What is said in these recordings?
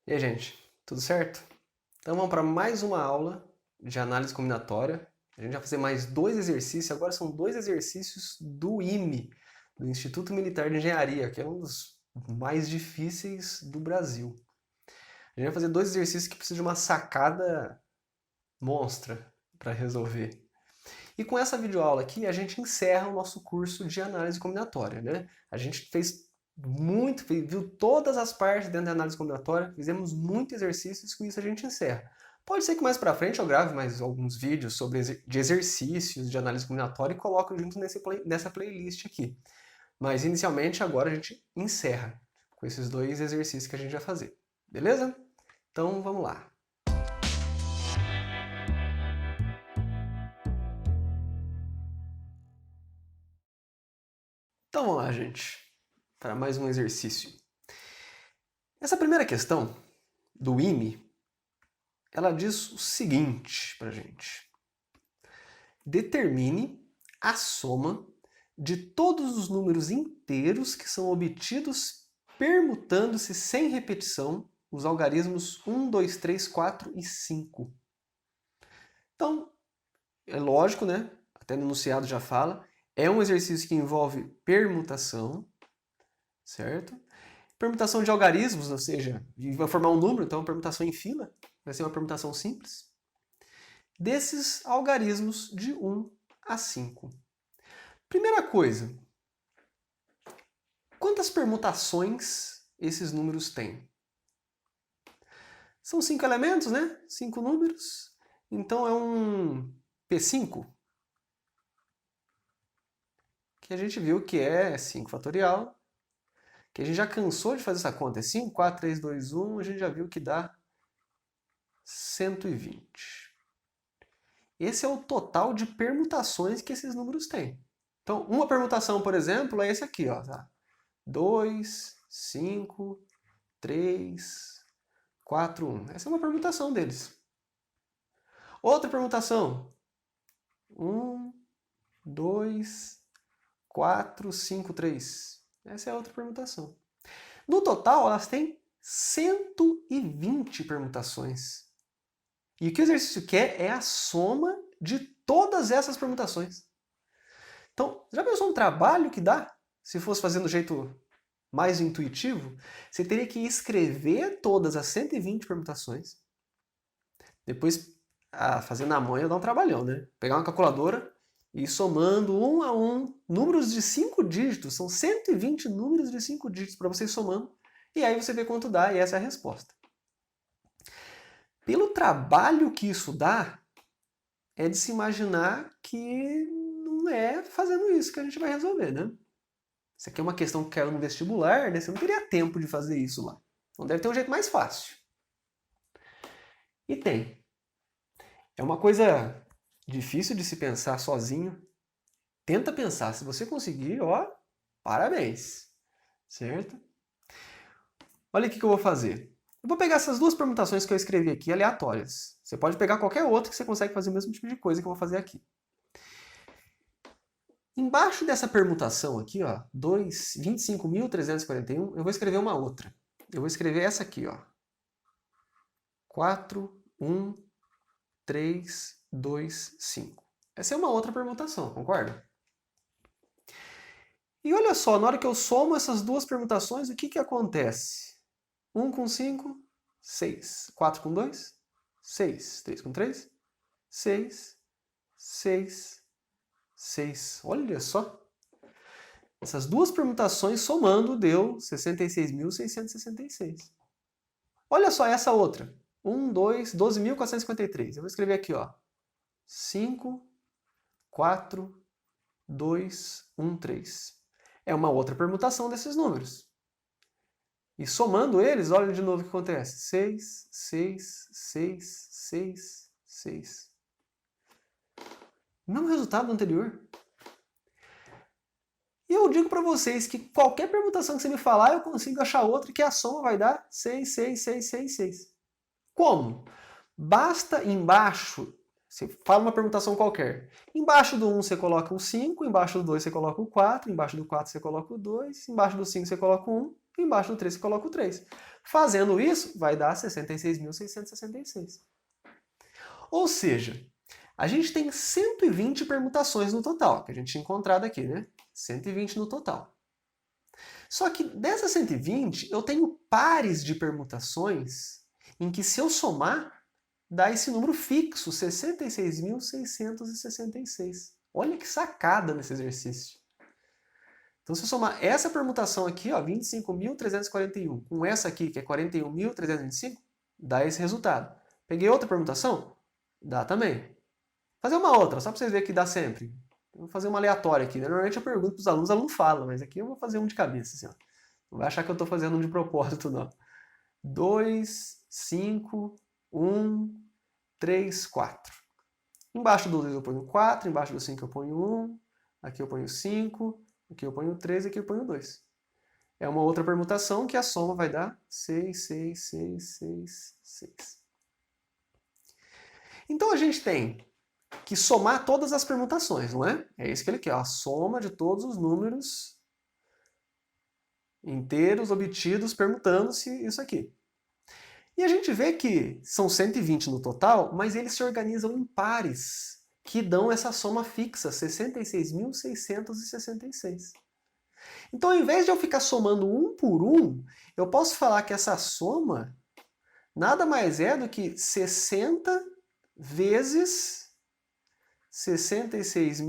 E aí, gente, tudo certo? Então vamos para mais uma aula de análise combinatória. A gente vai fazer mais dois exercícios, agora são dois exercícios do IME, do Instituto Militar de Engenharia, que é um dos mais difíceis do Brasil. A gente vai fazer dois exercícios que precisam de uma sacada monstra para resolver. E com essa videoaula aqui, a gente encerra o nosso curso de análise combinatória, né? A gente fez muito, viu todas as partes dentro da análise combinatória, fizemos muitos exercícios, com isso a gente encerra. Pode ser que mais para frente eu grave mais alguns vídeos de exercícios de análise combinatória e coloco junto nessa playlist aqui. Mas inicialmente agora a gente encerra com esses dois exercícios que a gente vai fazer. Beleza? Então vamos lá. Então vamos lá, gente, para mais um exercício. Essa primeira questão do IME, ela diz o seguinte para a gente. Determine a soma de todos os números inteiros que são obtidos permutando-se sem repetição os algarismos 1, 2, 3, 4 e 5. Então, é lógico, né? Até no enunciado já fala, é um exercício que envolve permutação, certo? Permutação de algarismos, ou seja, vai formar um número, então permutação em fila, vai ser uma permutação simples. Desses algarismos de 1 a 5. Primeira coisa, quantas permutações esses números têm? São 5 elementos, né? 5 números. Então é um P5, que a gente viu que é 5 fatorial, que a gente já cansou de fazer essa conta. É 5, 4, 3, 2, 1, a gente já viu que dá 120. Esse é o total de permutações que esses números têm. Então, uma permutação, por exemplo, é esse aqui, ó, tá? 2, 5, 3, 4, 1. Essa é uma permutação deles. Outra permutação. 1, 2, 4, 5, 3. Essa é outra permutação. No total, elas têm 120 permutações. E o que o exercício quer é a soma de todas essas permutações. Então, já pensou um trabalho que dá? Se fosse fazendo do jeito mais intuitivo, você teria que escrever todas as 120 permutações. Depois, fazer na mão ia dar um trabalhão, né? Pegar uma calculadora e ir somando um a um números de 5 dígitos. São 120 números de 5 dígitos para você ir somando. E aí você vê quanto dá e essa é a resposta. Pelo trabalho que isso dá, é de se imaginar que não é fazendo isso que a gente vai resolver, né? Isso aqui é uma questão que caiu no vestibular, né? Você não teria tempo de fazer isso lá. Então deve ter um jeito mais fácil. E tem. É uma coisa difícil de se pensar sozinho. Tenta pensar. Se você conseguir, ó, parabéns. Certo? Olha o que eu vou fazer. Eu vou pegar essas duas permutações que eu escrevi aqui, aleatórias. Você pode pegar qualquer outra que você consegue fazer o mesmo tipo de coisa que eu vou fazer aqui. Embaixo dessa permutação aqui, ó, 25.341, eu vou escrever uma outra. Eu vou escrever essa aqui, ó. 4, 1, 3, 2, 5. Essa é uma outra permutação, concorda? E olha só, na hora que eu somo essas duas permutações, o que que acontece? 1 com 5, 6. 4 com 2, 6. 3 com 3, 6. 6. 6. Olha só. Essas duas permutações somando deu 66.666. Olha só essa outra. 1, 2, 12.453. Eu vou escrever aqui, ó. 5, 4, 2, 1, 3. É uma outra permutação desses números. E somando eles, olha de novo o que acontece. 6, 6, 6, 6, 6. Mesmo resultado do anterior. E eu digo para vocês que qualquer permutação que você me falar, eu consigo achar outra que a soma vai dar 6, 6, 6, 6, 6. Como? Basta embaixo, Você fala uma permutação qualquer. Embaixo do 1 você coloca o 5, embaixo do 2 você coloca o 4, embaixo do 4 você coloca o 2, embaixo do 5 você coloca o 1, embaixo do 3 você coloca o 3. Fazendo isso, vai dar 66.666. Ou seja, a gente tem 120 permutações no total, que a gente tinha encontrado aqui, né? 120 no total. Só que dessas 120, eu tenho pares de permutações em que, se eu somar, dá esse número fixo, 66.666. Olha que sacada nesse exercício. Então, se eu somar essa permutação aqui, ó, 25.341, com essa aqui, que é 41.325, dá esse resultado. Peguei outra permutação? Dá também. Vou fazer uma outra, só para vocês verem que dá sempre. Eu vou fazer uma aleatória aqui. Normalmente eu pergunto para os alunos falam, mas aqui eu vou fazer um de cabeça. Assim, ó. Não vai achar que eu estou fazendo um de propósito, não. 2, 5, 1, 3, 4. Embaixo do 2 eu ponho 4, embaixo do 5 eu ponho 1, aqui eu ponho 5, aqui eu ponho 3, aqui eu ponho 2. É uma outra permutação que a soma vai dar 6, 6, 6, 6, 6. Então a gente tem que somar todas as permutações, não é? É isso que ele quer, a soma de todos os números inteiros obtidos permutando-se isso aqui. E a gente vê que são 120 no total, mas eles se organizam em pares, que dão essa soma fixa, 66.666. Então, ao invés de eu ficar somando um por um, eu posso falar que essa soma nada mais é do que 60 vezes 666.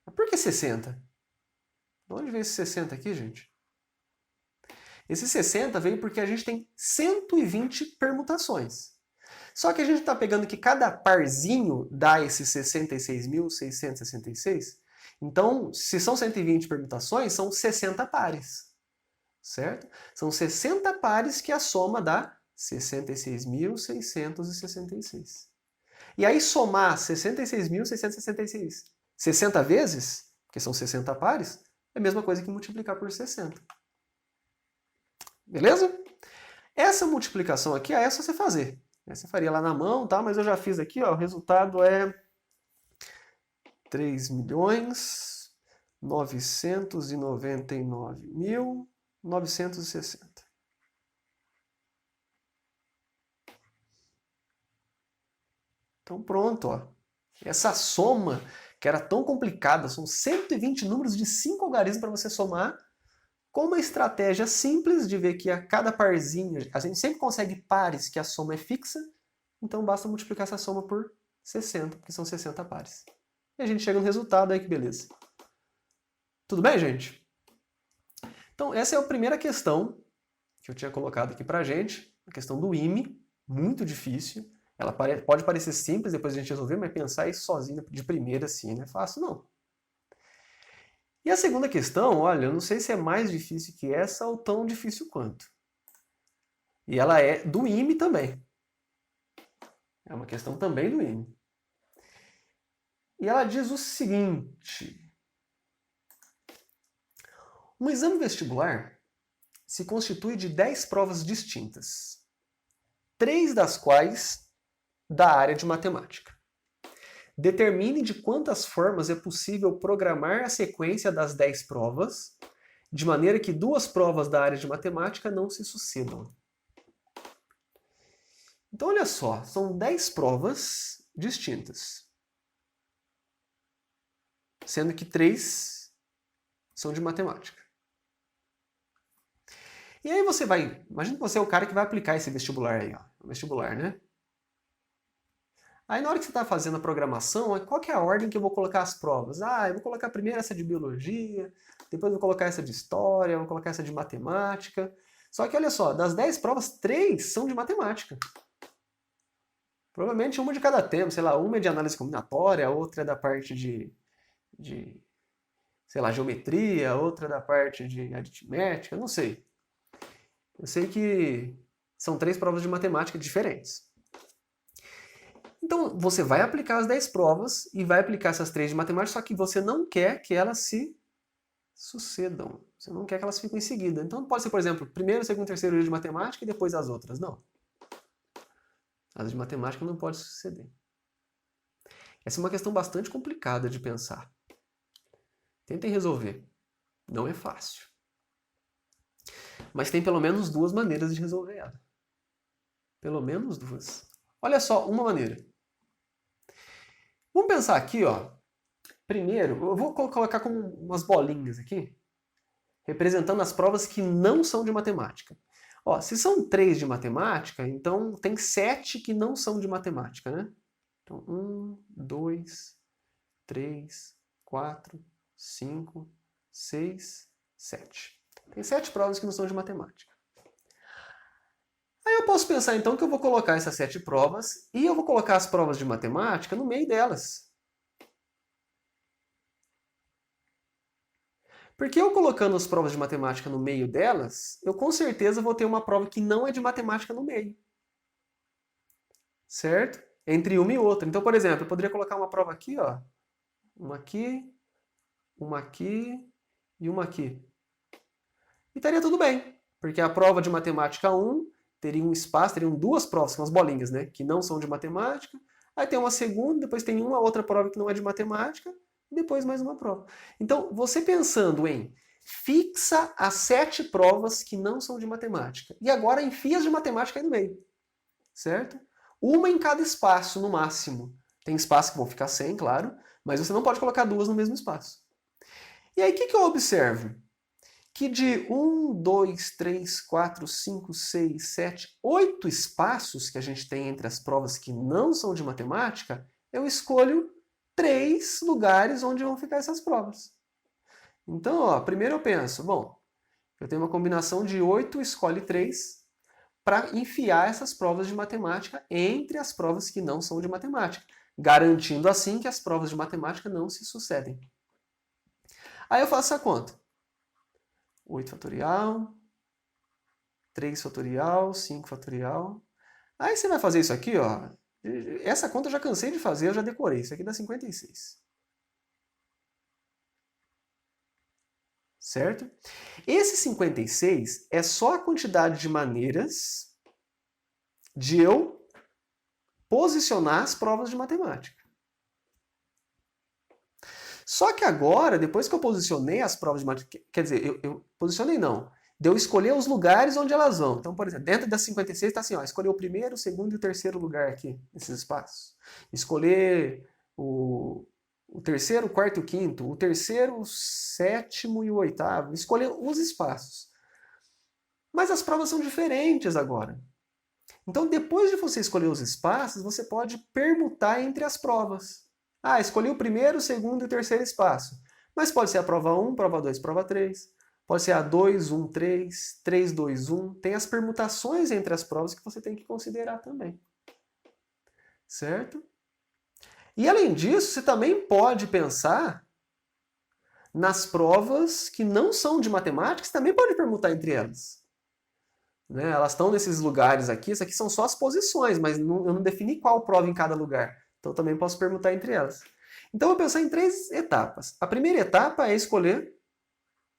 Mas por que 60? De onde veio esse 60 aqui, gente? Esse 60 veio porque a gente tem 120 permutações. Só que a gente está pegando que cada parzinho dá esses 66.666. Então, se são 120 permutações, são 60 pares. Certo? São 60 pares que a soma dá 66.666. E aí somar 66.666 60 vezes, porque são 60 pares, é a mesma coisa que multiplicar por 60. Beleza? Essa multiplicação aqui, é só você fazer. Você faria lá na mão, tá? Mas eu já fiz aqui, ó, o resultado é 3.999.960. Então pronto, ó. Essa soma, que era tão complicada, são 120 números de 5 algarismos para você somar, com uma estratégia simples de ver que a cada parzinho, a gente sempre consegue pares que a soma é fixa, então basta multiplicar essa soma por 60, porque são 60 pares. E a gente chega no resultado, aí que beleza. Tudo bem, gente? Então essa é a primeira questão que eu tinha colocado aqui pra gente, a questão do IME, muito difícil. Ela pode parecer simples depois de a gente resolver, mas pensar isso sozinho de primeira assim não é fácil, não. E a segunda questão, olha, eu não sei se é mais difícil que essa ou tão difícil quanto. E ela é do IME também. É uma questão também do IME. E ela diz o seguinte: um exame vestibular se constitui de 10 provas distintas, 3 das quais da área de matemática. Determine de quantas formas é possível programar a sequência das 10 provas, de maneira que 2 provas da área de matemática não se sucedam. Então, olha só, são 10 provas distintas, sendo que 3 são de matemática. E aí você vai, imagina que você é o cara que vai aplicar esse vestibular aí, ó, vestibular, né? Aí na hora que você está fazendo a programação, qual que é a ordem que eu vou colocar as provas? Ah, eu vou colocar primeiro essa de biologia, depois eu vou colocar essa de história, eu vou colocar essa de matemática. Só que olha só, das 10 provas, 3 são de matemática. Provavelmente uma de cada tema, sei lá, uma é de análise combinatória, a outra é da parte de sei lá, geometria, outra é da parte de aritmética, não sei. Eu sei que são 3 provas de matemática diferentes. Então, você vai aplicar as 10 provas e vai aplicar essas 3 de matemática, só que você não quer que elas se sucedam. Você não quer que elas fiquem em seguida. Então não pode ser, por exemplo, primeiro, segundo, terceiro dia de matemática e depois as outras. Não. As de matemática não pode suceder. Essa é uma questão bastante complicada de pensar. Tentem resolver. Não é fácil. Mas tem pelo menos duas maneiras de resolver ela. Pelo menos duas. Olha só, uma maneira. Vamos pensar aqui, ó. Primeiro, eu vou colocar como umas bolinhas aqui, representando as provas que não são de matemática. Ó, se são 3 de matemática, então tem 7 que não são de matemática, né? Então, 1, 2, 3, 4, 5, 6, 7. Tem 7 provas que não são de matemática. Aí eu posso pensar então que eu vou colocar essas 7 provas e eu vou colocar as provas de matemática no meio delas. Porque eu colocando as provas de matemática no meio delas, eu com certeza vou ter uma prova que não é de matemática no meio. Certo? Entre uma e outra. Então, por exemplo, eu poderia colocar uma prova aqui, ó. Uma aqui e uma aqui. E estaria tudo bem, porque a prova de matemática 1 teria um espaço, teriam duas provas, que são as bolinhas, né? Que não são de matemática. Aí tem uma segunda, depois tem uma outra prova que não é de matemática, e depois mais uma prova. Então, você pensando em fixa as 7 provas que não são de matemática, e agora enfia as de matemática aí no meio, certo? Uma em cada espaço, no máximo. Tem espaços que vão ficar sem, claro, mas você não pode colocar duas no mesmo espaço. E aí, o que eu observo? Que de 1, 2, 3, 4, 5, 6, 7, 8 espaços que a gente tem entre as provas que não são de matemática, eu escolho 3 lugares onde vão ficar essas provas. Então, ó, primeiro eu penso, bom, eu tenho uma combinação de 8, escolhe 3, para enfiar essas provas de matemática entre as provas que não são de matemática, garantindo assim que as provas de matemática não se sucedem. Aí eu faço essa conta. 8 fatorial, 3 fatorial, 5 fatorial. Aí você vai fazer isso aqui, ó. Essa conta eu já cansei de fazer, eu já decorei. Isso aqui dá 56. Certo? Esse 56 é só a quantidade de maneiras de eu posicionar as provas de matemática. Só que agora, depois que eu posicionei as provas de matemática, quer dizer, eu posicionei não, de eu escolher os lugares onde elas vão. Então, por exemplo, dentro das 56 está assim, ó, escolher o primeiro, o segundo e o terceiro lugar aqui, nesses espaços. Escolher o terceiro, o quarto e o quinto, o terceiro, o sétimo e o oitavo. Escolher os espaços. Mas as provas são diferentes agora. Então, depois de você escolher os espaços, você pode permutar entre as provas. Ah, escolhi o primeiro, o segundo e o terceiro espaço. Mas pode ser a prova 1, prova 2, prova 3. Pode ser a 2, 1, 3, 3, 2, 1. Tem as permutações entre as provas que você tem que considerar também. Certo? E além disso, você também pode pensar nas provas que não são de matemática, você também pode permutar entre elas. Né? Elas estão nesses lugares aqui, isso aqui são só as posições, mas eu não defini qual prova em cada lugar. Então eu também posso permutar entre elas. Então eu vou pensar em 3 etapas. A primeira etapa é escolher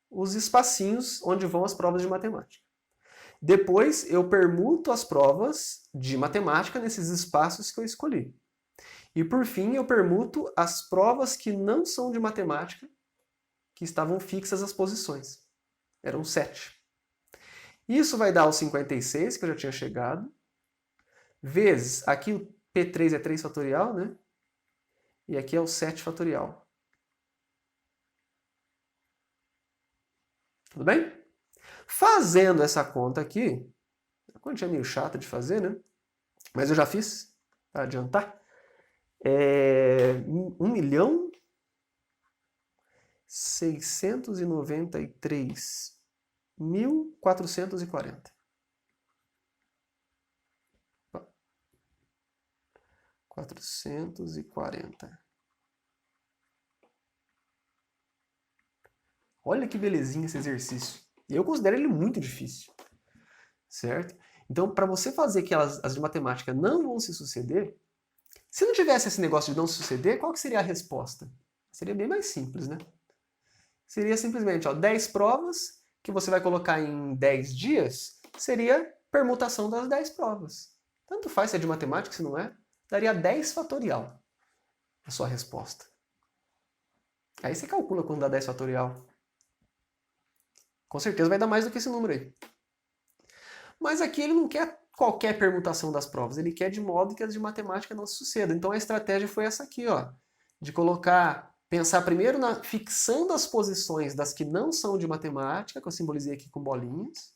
os espacinhos onde vão as provas de matemática. Depois eu permuto as provas de matemática nesses espaços que eu escolhi. E por fim eu permuto as provas que não são de matemática, que estavam fixas as posições. Eram 7. Isso vai dar os 56, que eu já tinha chegado, vezes, aqui o P3 é 3 fatorial, né? E aqui é o 7 fatorial. Tudo bem? Fazendo essa conta aqui, a conta é meio chata de fazer, né? Mas eu já fiz, para adiantar. 1.693.440. 440. Olha que belezinha esse exercício. E eu considero ele muito difícil. Certo? Então, para você fazer que as de matemática não vão se suceder, se não tivesse esse negócio de não suceder, qual que seria a resposta? Seria bem mais simples, né? seria simplesmente 10 provas, que você vai colocar em 10 dias, seria permutação das 10 provas. Tanto faz se é de matemática, se não é, daria 10 fatorial a sua resposta. Aí você calcula quando dá 10 fatorial. Com certeza vai dar mais do que esse número aí. Mas aqui ele não quer qualquer permutação das provas, ele quer de modo que as de matemática não se sucedam. Então a estratégia foi essa aqui, de pensar primeiro na fixando as posições das que não são de matemática, que eu simbolizei aqui com bolinhas,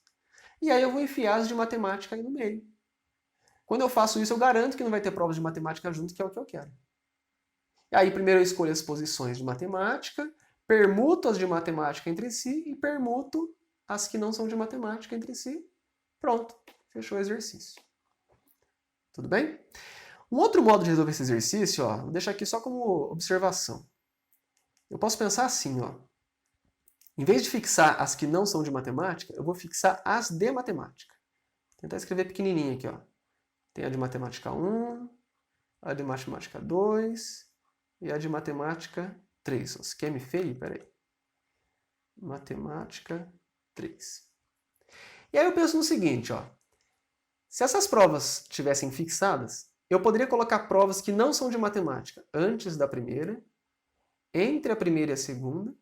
e aí eu vou enfiar as de matemática aí no meio. Quando eu faço isso, eu garanto que não vai ter provas de matemática junto, que é o que eu quero. E aí primeiro eu escolho as posições de matemática, permuto as de matemática entre si e permuto as que não são de matemática entre si. Pronto, fechou o exercício. Tudo bem? Um outro modo de resolver esse exercício, vou deixar aqui só como observação. Eu posso pensar assim, em vez de fixar as que não são de matemática, eu vou fixar as de matemática. Vou tentar escrever pequenininho aqui, Tem a de matemática 1, a de matemática 2 e a de matemática 3. Esse esquema feio, peraí. Matemática 3. E aí eu penso no seguinte, se essas provas tivessem fixadas, eu poderia colocar provas que não são de matemática antes da primeira, entre a primeira e a segunda,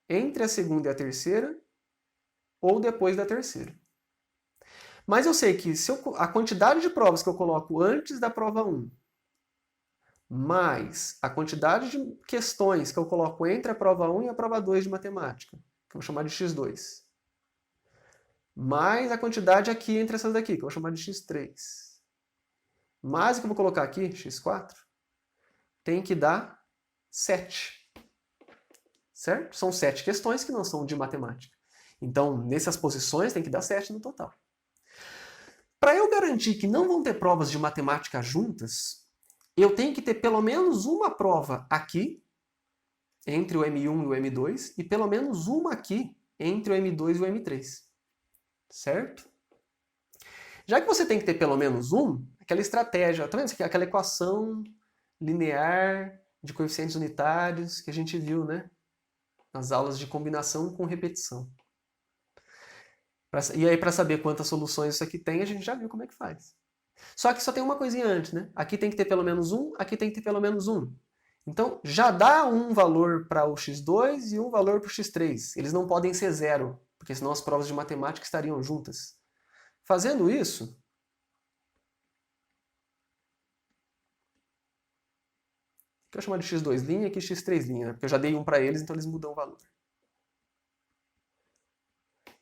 entre a segunda e a terceira, ou depois da terceira. Mas eu sei que a quantidade de provas que eu coloco antes da prova 1, mais a quantidade de questões que eu coloco entre a prova 1 e a prova 2 de matemática, que eu vou chamar de x2, mais a quantidade aqui entre essas daqui, que eu vou chamar de x3, mais o que eu vou colocar aqui, x4, tem que dar 7. Certo? São 7 questões que não são de matemática. Então, nessas posições, tem que dar 7 no total. Para eu garantir que não vão ter provas de matemática juntas, eu tenho que ter pelo menos uma prova aqui, entre o M1 e o M2, e pelo menos uma aqui, entre o M2 e o M3. Certo? Já que você tem que ter pelo menos aquela estratégia, tá vendo isso aqui? Aquela equação linear de coeficientes unitários que a gente viu, né? Nas aulas de combinação com repetição. E aí, para saber quantas soluções isso aqui tem, a gente já viu como é que faz. Só que só tem uma coisinha antes, né? Aqui tem que ter pelo menos aqui tem que ter pelo menos Então, já dá um valor para o x2 e um valor para o x3. Eles não podem ser 0, porque senão as provas de matemática estariam juntas. Fazendo isso, que eu vou chamar de x2' e aqui x3', né? Porque eu já dei um para eles, então eles mudam o valor.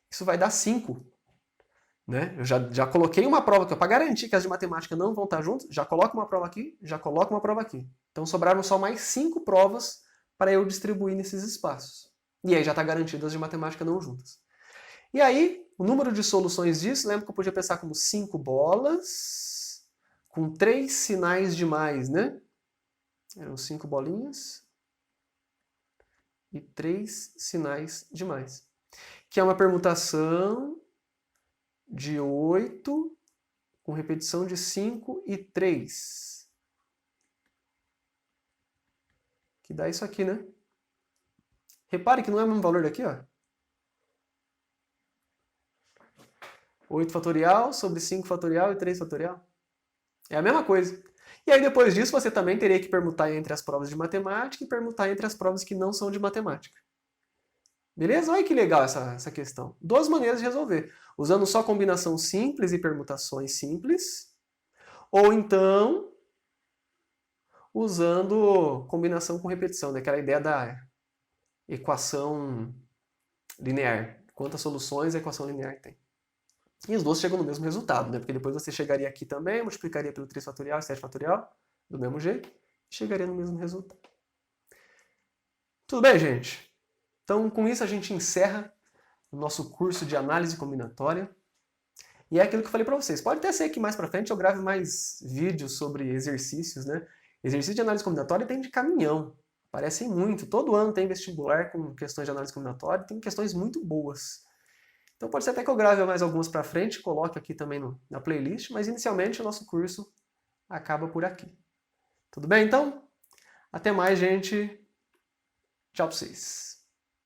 Isso vai dar 5. Né? Eu já coloquei uma prova aqui, para garantir que as de matemática não vão estar juntas, já coloco uma prova aqui, já coloco uma prova aqui. Então sobraram só mais 5 provas para eu distribuir nesses espaços. E aí já está garantido as de matemática não juntas. E aí, o número de soluções disso, lembra que eu podia pensar como 5 bolas com 3 sinais de mais, né? Eram 5 bolinhas e 3 sinais de mais. Que é uma permutação de 8 com repetição de 5 e 3. Que dá isso aqui, né? Repare que não é o mesmo valor daqui, 8 fatorial sobre 5 fatorial e 3 fatorial. É a mesma coisa. E aí depois disso você também teria que permutar entre as provas de matemática e permutar entre as provas que não são de matemática. Beleza? Olha que legal essa questão. 2 maneiras de resolver. Usando só combinação simples e permutações simples. Ou então, usando combinação com repetição. Né? Aquela ideia da equação linear. Quantas soluções a equação linear tem. E os dois chegam no mesmo resultado. Né? Porque depois você chegaria aqui também, multiplicaria pelo 3 fatorial e 7 fatorial. Do mesmo jeito. E chegaria no mesmo resultado. Tudo bem, gente? Então, com isso a gente encerra o nosso curso de análise combinatória. E é aquilo que eu falei para vocês. Pode até ser que mais para frente eu grave mais vídeos sobre exercícios, né? Exercício de análise combinatória tem de caminhão. Aparecem muito. Todo ano tem vestibular com questões de análise combinatória. Tem questões muito boas. Então pode ser até que eu grave mais algumas para frente, coloque aqui também na playlist, mas inicialmente o nosso curso acaba por aqui. Tudo bem, então? Até mais, gente. Tchau para vocês.